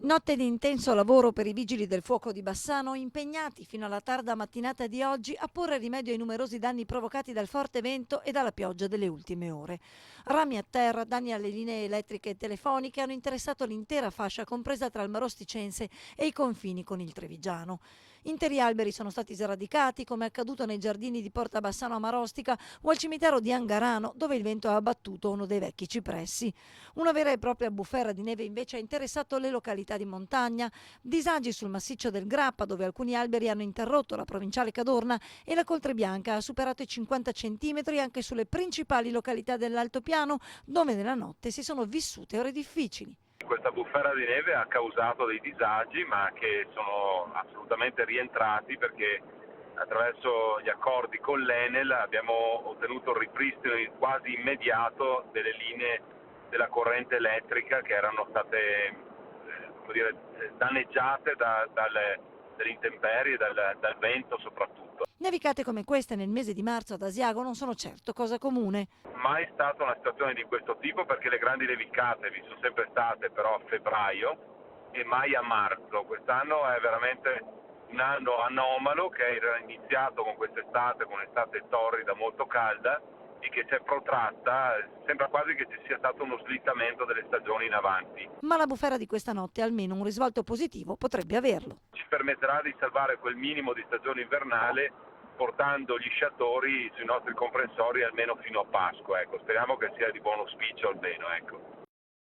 Notte di intenso lavoro per i vigili del fuoco di Bassano, impegnati fino alla tarda mattinata di oggi a porre rimedio ai numerosi danni provocati dal forte vento e dalla pioggia delle ultime ore. Rami a terra, danni alle linee elettriche e telefoniche hanno interessato l'intera fascia compresa tra il Marosticense e i confini con il Trevigiano. Interi alberi sono stati sradicati, come è accaduto nei giardini di Porta Bassano a Marostica o al cimitero di Angarano, dove il vento ha abbattuto uno dei vecchi cipressi. Una vera e propria bufera di neve invece ha interessato le località di montagna, disagi sul massiccio del Grappa dove alcuni alberi hanno interrotto la provinciale Cadorna e la Coltre Bianca ha superato i 50 centimetri anche sulle principali località dell'altopiano dove nella notte si sono vissute ore difficili. Questa bufera di neve ha causato dei disagi, ma che sono assolutamente rientrati perché attraverso gli accordi con l'Enel abbiamo ottenuto il ripristino quasi immediato delle linee della corrente elettrica che erano state danneggiate dalle intemperie, dal vento soprattutto. Nevicate come queste nel mese di marzo ad Asiago non sono certo cosa comune. Mai stata una situazione di questo tipo perché le grandi nevicate vi sono sempre state però a febbraio e mai a marzo. Quest'anno è veramente un anno anomalo che era iniziato con quest'estate, con un'estate torrida molto calda e che si è protratta, sembra quasi che ci sia stato uno slittamento delle stagioni in avanti. Ma la bufera di questa notte almeno un risvolto positivo potrebbe averlo. Ci permetterà di salvare quel minimo di stagione invernale portando gli sciatori sui nostri comprensori almeno fino a Pasqua. Ecco. Speriamo che sia di buon auspicio almeno. Ecco.